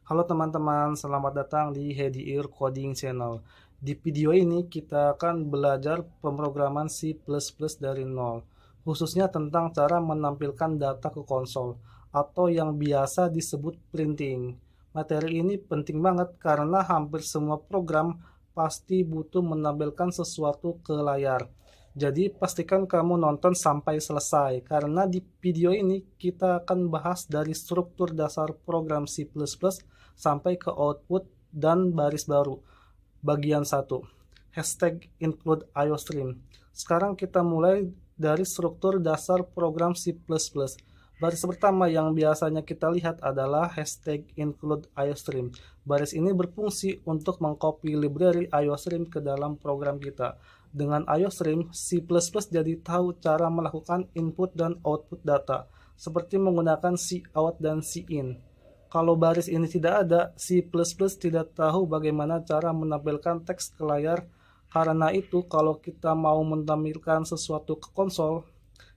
Halo teman-teman, selamat datang di Hediir Coding Channel. Di video ini kita akan belajar pemrograman C++ dari nol, khususnya tentang cara menampilkan data ke konsol, atau yang biasa disebut printing. Materi ini penting banget karena hampir semua program pasti butuh menampilkan sesuatu ke layar. Jadi pastikan kamu nonton sampai selesai, karena di video ini kita akan bahas dari struktur dasar program C++ sampai ke output dan baris baru. Bagian 1. Hashtag include IOStream. Sekarang kita mulai dari struktur dasar program C++. Baris pertama yang biasanya kita lihat adalah hashtag include IOStream. Baris ini berfungsi untuk mengcopy library IOStream ke dalam program kita. Dengan IOStream, C++ jadi tahu cara melakukan input dan output data, seperti menggunakan cout dan cin. Kalau baris ini tidak ada, C++ tidak tahu bagaimana cara menampilkan teks ke layar. Karena itu, kalau kita mau menampilkan sesuatu ke konsol,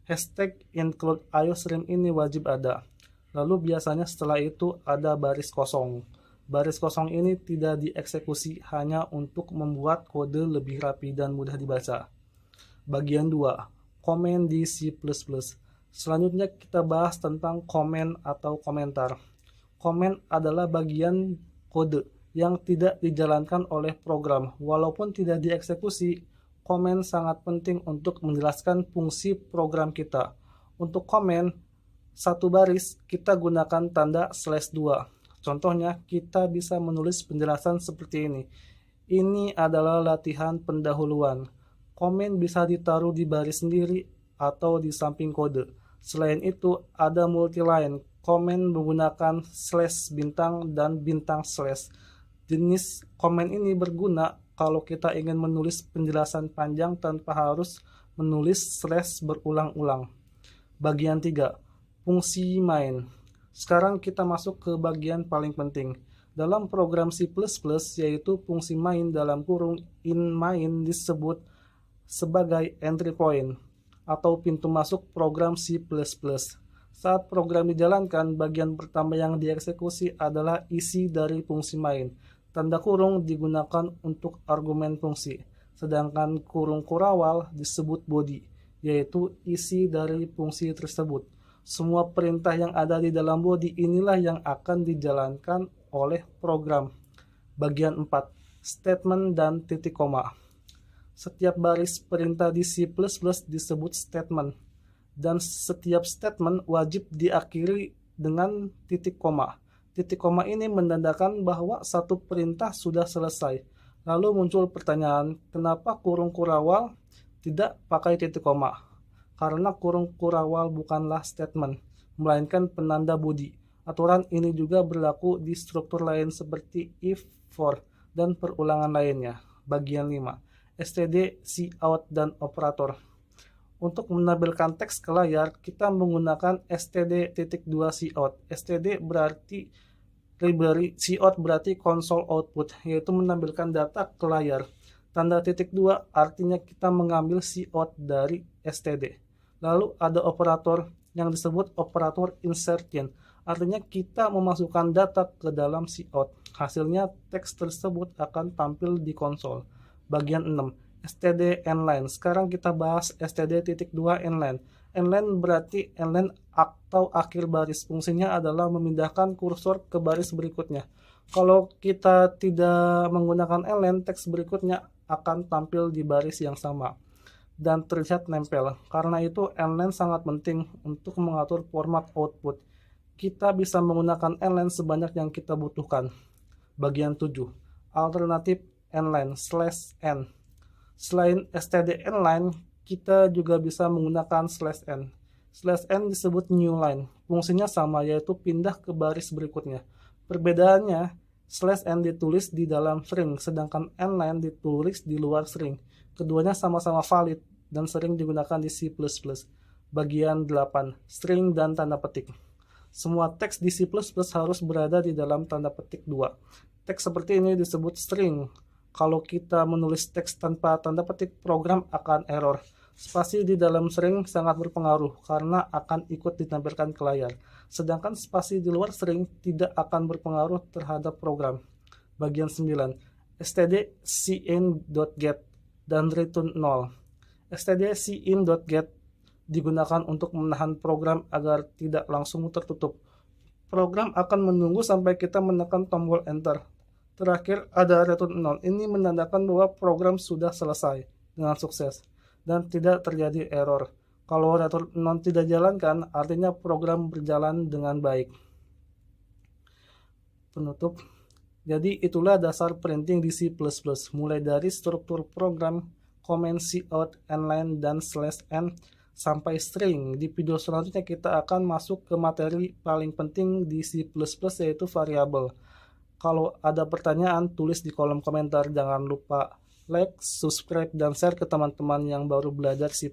hashtag include IOStream ini wajib ada. Lalu biasanya setelah itu ada baris kosong. Baris kosong ini tidak dieksekusi, hanya untuk membuat kode lebih rapi dan mudah dibaca. Bagian 2. Komen di C++. Selanjutnya kita bahas tentang komen atau komentar. Komen adalah bagian kode yang tidak dijalankan oleh program. Walaupun tidak dieksekusi, komen sangat penting untuk menjelaskan fungsi program kita. Untuk komen satu baris, kita gunakan tanda /2. Contohnya, kita bisa menulis penjelasan seperti ini. Ini adalah latihan pendahuluan. Komen bisa ditaruh di baris sendiri atau di samping kode. Selain itu, ada multiline. Komen menggunakan slash bintang dan bintang slash. Jenis komen ini berguna kalau kita ingin menulis penjelasan panjang tanpa harus menulis slash berulang-ulang. Bagian 3. Fungsi main. Sekarang kita masuk ke bagian paling penting. Dalam program C++, yaitu fungsi main dalam kurung in main disebut sebagai entry point atau pintu masuk program C++. Saat program dijalankan, bagian pertama yang dieksekusi adalah isi dari fungsi main. Tanda kurung digunakan untuk argumen fungsi, sedangkan kurung kurawal disebut body, yaitu isi dari fungsi tersebut. Semua perintah yang ada di dalam body inilah yang akan dijalankan oleh program. Bagian 4. Statement dan titik koma. Setiap baris perintah di C++ disebut statement, dan setiap statement wajib diakhiri dengan titik koma. Titik koma ini menandakan bahwa satu perintah sudah selesai. Lalu muncul pertanyaan, kenapa kurung kurawal tidak pakai titik koma? Karena kurung kurawal bukanlah statement, melainkan penanda body. Aturan ini juga berlaku di struktur lain seperti if, for, dan perulangan lainnya. Bagian 5. std, cout, dan operator. Untuk menampilkan teks ke layar, kita menggunakan std.2cout. std berarti library, cout berarti console output, yaitu menampilkan data ke layar. Tanda titik 2 artinya kita mengambil cout dari std. Lalu ada operator yang disebut operator insertion, artinya kita memasukkan data ke dalam cout. Hasilnya teks tersebut akan tampil di konsol. Bagian 6. std inline. Sekarang kita bahas std.2 inline. Inline berarti inline atau akhir baris. Fungsinya adalah memindahkan kursor ke baris berikutnya. Kalau kita tidak menggunakan inline, teks berikutnya akan tampil di baris yang sama dan terlihat nempel. Karena itu inline sangat penting untuk mengatur format output. Kita bisa menggunakan inline sebanyak yang kita butuhkan. Bagian 7. Alternatif inline /n. Selain std inline, kita juga bisa menggunakan /n. /n disebut new line. Fungsinya sama, yaitu pindah ke baris berikutnya. Perbedaannya, /n ditulis di dalam string, sedangkan nline ditulis di luar string. Keduanya sama-sama valid dan sering digunakan di C++. Bagian 8. String dan tanda petik. Semua teks di C++ harus berada di dalam tanda petik 2. Teks seperti ini disebut string. Kalau kita menulis teks tanpa tanda petik, program akan error. Spasi di dalam string sangat berpengaruh karena akan ikut ditampilkan ke layar, sedangkan spasi di luar string tidak akan berpengaruh terhadap program. Bagian 9. std_cin.get dan return 0. std_cin.get digunakan untuk menahan program agar tidak langsung tertutup. Program akan menunggu sampai kita menekan tombol enter. Terakhir ada return 0. Ini menandakan bahwa program sudah selesai dengan sukses dan tidak terjadi error. Kalau return 0 tidak dijalankan, artinya program berjalan dengan baik. Penutup. Jadi itulah dasar printing di C++, mulai dari struktur program, comment cout, nline, dan /n, sampai string. Di video selanjutnya kita akan masuk ke materi paling penting di C++, yaitu variabel. Kalau ada pertanyaan, tulis di kolom komentar. Jangan lupa like, subscribe, dan share ke teman-teman yang baru belajar C++.